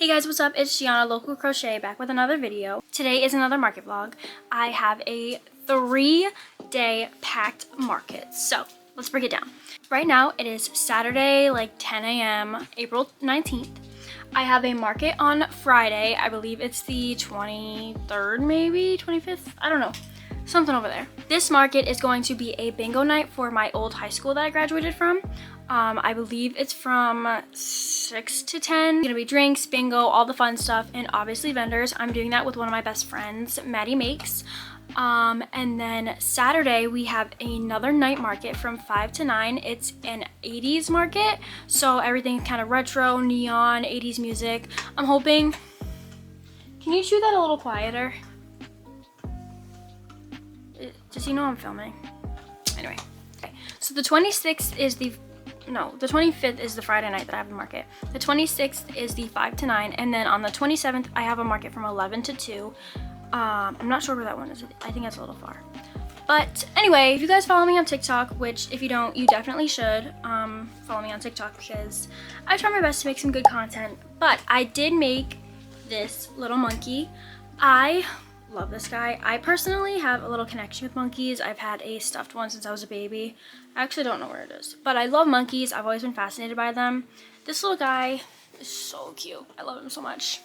Hey guys, what's up? It's Gianna, Local Crochet, back with another video. Today is another market vlog. I have a 3-day packed market, so let's break it down. Right now it is Saturday, like 10 a.m., April 19th. I have a market on Friday. I believe it's the 23rd, maybe 25th. I don't know. Something over there. This market is going to be a bingo night for my old high school that I graduated from. I believe it's from 6 to 10. It's gonna be drinks, bingo, all the fun stuff, and obviously vendors. I'm doing that with one of my best friends, Maddie Makes. And then Saturday we have another night market from 5 to 9. It's an 80s market, so everything's kind of retro, neon, 80s music. I'm hoping, can you chew that a little quieter? Just so you know I'm filming. Anyway, okay. So the 26th is the 25th is the Friday night that I have a market. The 26th is the 5 to 9, and then on the 27th I have a market from 11 to 2. I'm not sure where that one is. I think that's a little far. But anyway, if you guys follow me on TikTok, which if you don't, you definitely should follow me on TikTok because I try my best to make some good content. But I did make this little monkey. I love this guy. I personally have a little connection with monkeys. I've had a stuffed one since I was a baby. I actually don't know where it is, but I love monkeys. I've always been fascinated by them. This little guy is so cute. I love him so much.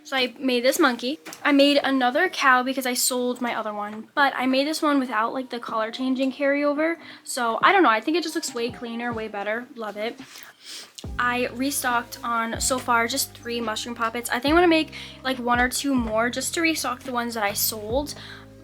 So I made this monkey. I made another cow because I sold my other one, but I made this one without like the color changing carryover. So I don't know, I think it just looks way cleaner, way better. Love it. I restocked on so far just 3 mushroom poppets. I think I'm gonna make like 1 or 2 more just to restock the ones that I sold.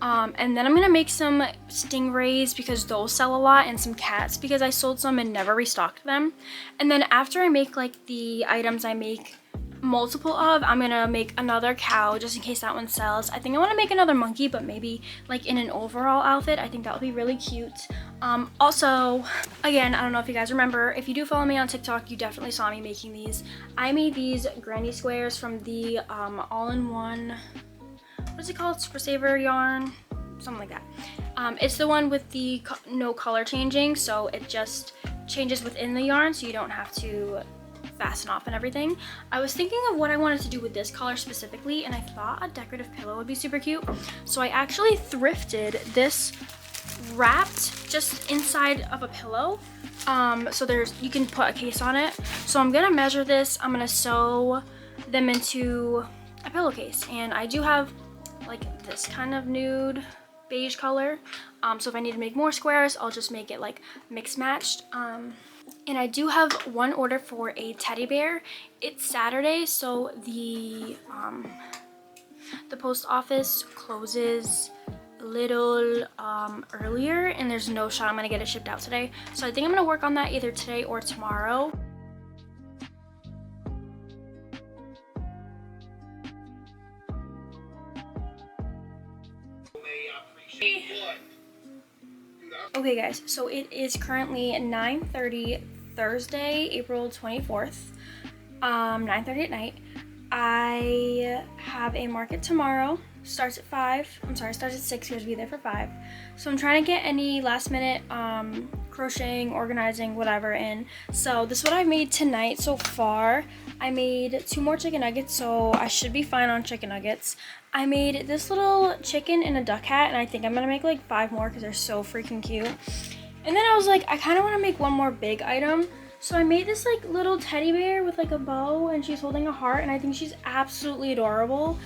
And then I'm gonna make some stingrays because those sell a lot, and some cats because I sold some and never restocked them. And then after I make like the items I make multiple of, I'm gonna make another cow just in case that one sells. I think I want to make another monkey, but maybe like in an overall outfit. I think that would be really cute. Also, again, I don't know if you guys remember, if you do follow me on TikTok, you definitely saw me making these. I made these granny squares from the all-in-one, what is it called, Super Saver yarn, something like that. It's the one with the no color changing, so it just changes within the yarn, so you don't have to fasten off and everything. I was thinking of what I wanted to do with this color specifically, and I thought a decorative pillow would be super cute. So I actually thrifted this wrapped just inside of a pillow. So you can put a case on it. So I'm gonna measure this. I'm gonna sew them into a pillowcase, and I do have like this kind of nude beige color. So if I need to make more squares, I'll just make it like mixed matched. And I do have one order for a teddy bear. It's Saturday, so the post office closes a little earlier, and there's no shot I'm gonna get it shipped out today. So I think I'm gonna work on that either today or tomorrow. Okay guys, so it is currently 9:30 Thursday, April 24th, 9:30 at night. I have a market tomorrow. Starts at 5. I'm sorry, starts at 6. You have to be there for 5. So I'm trying to get any last minute crocheting, organizing, whatever in. So this is what I made tonight so far. I made 2 more chicken nuggets, so I should be fine on chicken nuggets. I made this little chicken in a duck hat, and I think I'm gonna make like 5 more because they're so freaking cute. And then I was like, I kind of want to make one more big item. So I made this like little teddy bear with like a bow, and she's holding a heart, and I think she's absolutely adorable.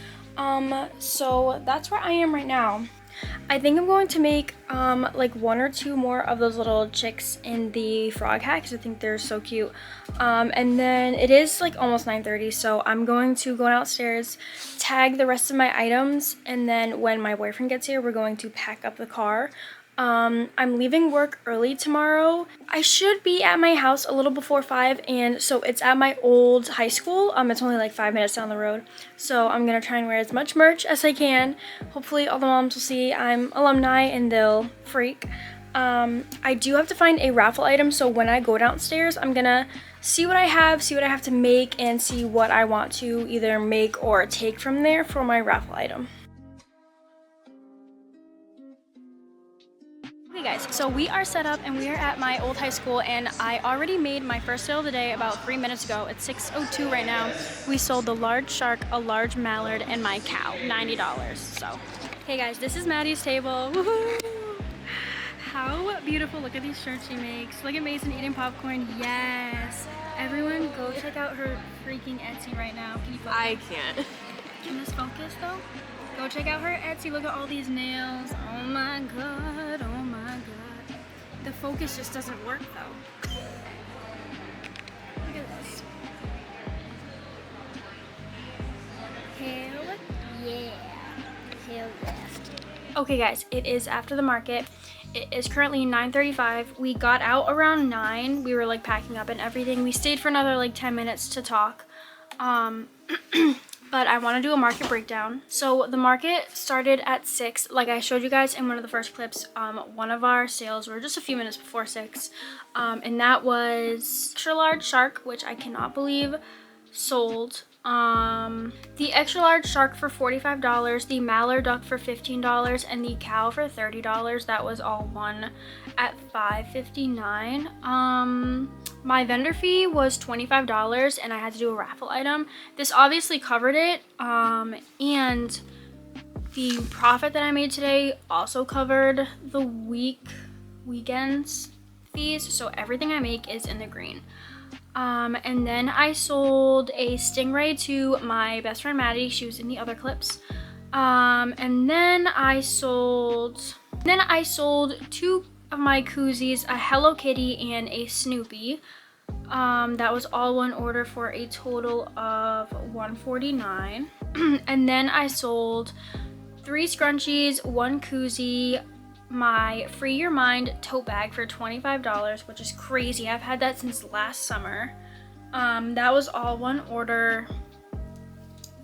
So that's where I am right now. I think I'm going to make like 1 or 2 more of those little chicks in the frog hat because I think they're so cute. And then it is like almost 9:30, so I'm going to go downstairs, tag the rest of my items, and then when my boyfriend gets here, we're going to pack up the car. I'm leaving work early tomorrow. I should be at my house a little before 5, and so it's at my old high school. It's only like 5 minutes down the road. So I'm gonna try and wear as much merch as I can. Hopefully all the moms will see I'm alumni and they'll freak. I do have to find a raffle item, so when I go downstairs, I'm gonna see what I have to make, and see what I want to either make or take from there for my raffle item. Okay guys, so we are set up and we are at my old high school, and I already made my first sale of the day about 3 minutes ago. It's 6:02 right now. We sold the large shark, a large mallard, and my cow, $90. So, hey guys, this is Maddie's table. Woohoo! How beautiful. Look at these shirts she makes. Look at Mason eating popcorn. Yes. Everyone go check out her freaking Etsy right now. Can you focus? I can't. Can this focus though? Go check out her Etsy. Look at all these nails. Oh my god. Oh my god. The focus just doesn't work though. Look at this. Hell yeah. Hell yes. Okay guys, it is after the market. It is currently 9:35. We got out around 9. We were like packing up and everything. We stayed for another like 10 minutes to talk. But I want to do a market breakdown. So the market started at 6. Like I showed you guys in one of the first clips, one of our sales were just a few minutes before 6. And that was extra large shark, which I cannot believe sold. The extra large shark for $45, the mallard duck for $15, and the cow for $30. That was all one at $5.59. My vendor fee was $25 and I had to do a raffle item. This obviously covered it, and the profit that I made today also covered the weekends fees, so everything I make is in the green. And then I sold a stingray to my best friend Maddie. She was in the other clips. And then I sold 2 of my koozies, a Hello Kitty and a Snoopy. That was all one order for a total of $149. And then I sold 3 scrunchies, 1 koozie, my Free Your Mind tote bag for $25, which is crazy. I've had that since last summer. That was all one order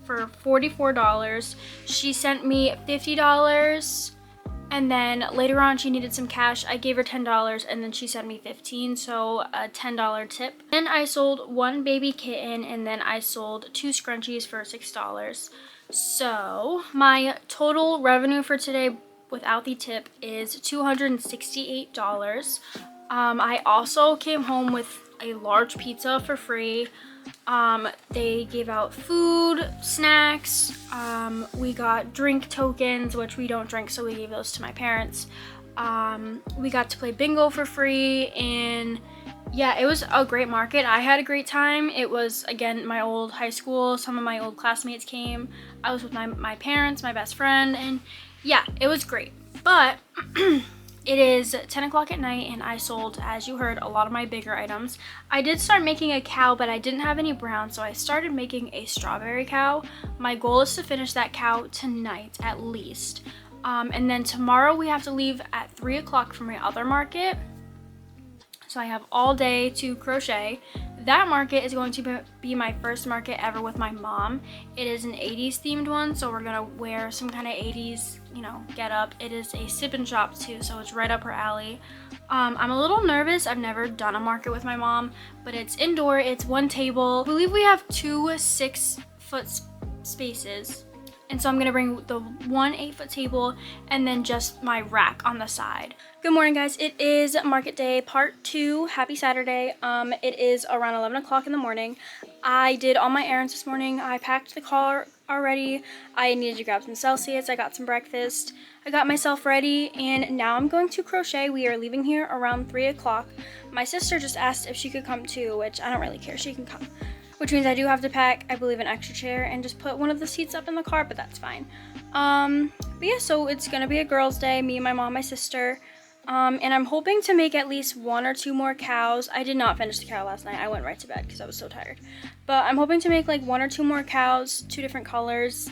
for $44. She sent me $50, and then later on she needed some cash. I gave her $10 and then she sent me $15, so a $10 tip. Then I sold 1 baby kitten, and then I sold 2 scrunchies for $6. So my total revenue for today without the tip is $268. I also came home with a large pizza for free. They gave out food, snacks. We got drink tokens, which we don't drink, so we gave those to my parents. We got to play bingo for free, and yeah, it was a great market. I had a great time. It was, again, my old high school. Some of my old classmates came. I was with my parents, my best friend, and yeah, it was great. But it is 10 o'clock at night and I sold, as you heard, a lot of my bigger items. I did start making a cow, but I didn't have any brown, so I started making a strawberry cow. My goal is to finish that cow tonight at least. And then tomorrow we have to leave at 3 o'clock for my other market. So I have all day to crochet. That market is going to be my first market ever with my mom. It is an 80s themed one, so we're gonna wear some kind of 80s, get up. It is a sip and shop too, so it's right up her alley. I'm a little nervous. I've never done a market with my mom, but it's indoor, it's 1 table. I believe we have 2 6-foot spaces. And so I'm gonna bring the 1 8-foot table and then just my rack on the side. Good morning, guys. It is market day part 2. Happy Saturday. It is around 11 o'clock in the morning. I did all my errands this morning. I packed the car already. I needed to grab some Celsius. I got some breakfast. I got myself ready, and now I'm going to crochet. We are leaving here around 3 o'clock. My sister just asked if she could come too, which I don't really care. She can come. Which means I do have to pack, I believe, an extra chair and just put one of the seats up in the car, but that's fine. But yeah, so it's gonna be a girls' day, me, my mom, my sister. And I'm hoping to make at least 1 or 2 more cows. I did not finish the cow last night. I went right to bed because I was so tired. But I'm hoping to make like 1 or 2 more cows, 2 different colors.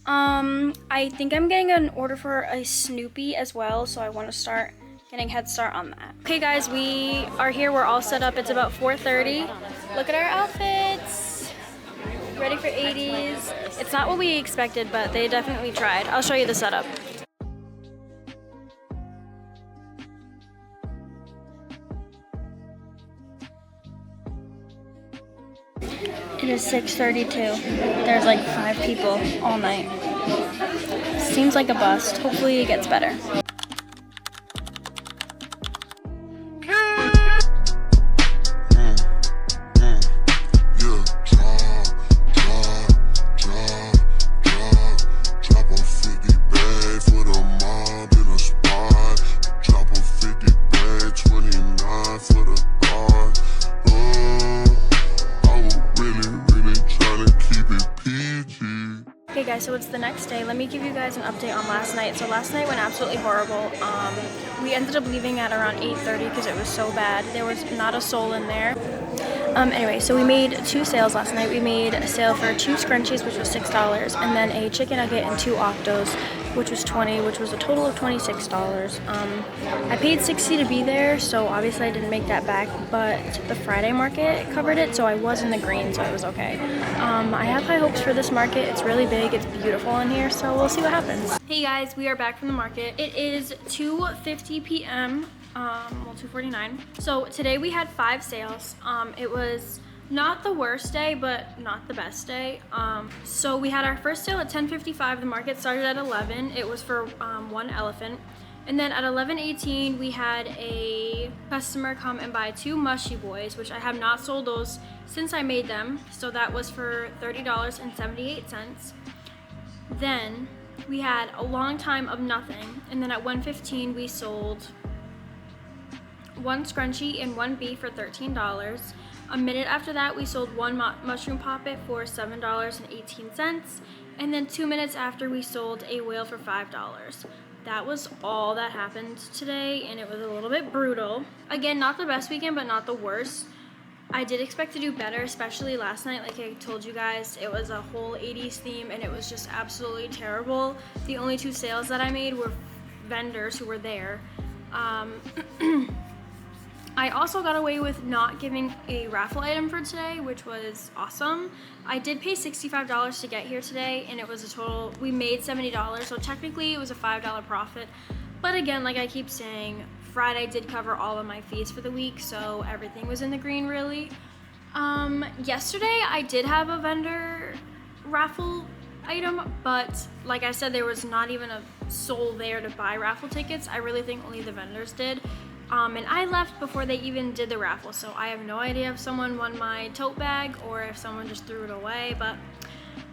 I think I'm getting an order for a Snoopy as well, so I want to start getting a head start on that. Okay guys, we are here. We're all set up. It's about 4:30. Look at our outfits. Ready for 80s. It's not what we expected, but they definitely tried. I'll show you the setup. It is 6:32. There's like 5 people all night. Seems like a bust. Hopefully it gets better. Okay guys, so it's the next day. Let me give you guys an update on last night. So last night went absolutely horrible. We ended up leaving at around 8:30 because it was so bad. There was not a soul in there. Anyway, so we made 2 sales last night. We made a sale for 2 scrunchies, which was $6, and then a chicken nugget and 2 octos, which was $20, which was a total of $26. I paid $60 to be there, so obviously I didn't make that back, but the Friday market covered it, so I was in the green, so it was okay. I have high hopes for this market. It's really big, it's beautiful in here, so we'll see what happens. Hey guys, we are back from the market. It is 2:50 p.m. Well, 2:49. So today we had 5 sales. It was not the worst day, but not the best day. So we had our first sale at 10:55. The market started at 11. It was for 1 elephant. And then at 11:18, we had a customer come and buy 2 mushy boys, which I have not sold those since I made them. So that was for $30.78. Then we had a long time of nothing. And then at 1:15, we sold 1 scrunchie and 1 beef for $13. A minute after that, we sold 1 mushroom poppet for $7.18. And then 2 minutes after, we sold a whale for $5. That was all that happened today, and it was a little bit brutal. Again, not the best weekend, but not the worst. I did expect to do better, especially last night. Like I told you guys, it was a whole 80s theme, and it was just absolutely terrible. The only 2 sales that I made were vendors who were there. I also got away with not giving a raffle item for today, which was awesome. I did pay $65 to get here today, and it was a total, we made $70, so technically it was a $5 profit. But again, like I keep saying, Friday did cover all of my fees for the week, so everything was in the green really. Yesterday I did have a vendor raffle item, but like I said, there was not even a soul there to buy raffle tickets. I really think only the vendors did. And I left before they even did the raffle, so I have no idea if someone won my tote bag or if someone just threw it away, but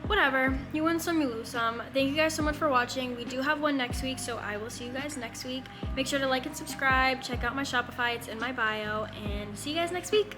whatever. You win some, you lose some. Thank you guys so much for watching. We do have one next week, so I will see you guys next week. Make sure to like and subscribe. Check out my Shopify. It's in my bio, and see you guys next week.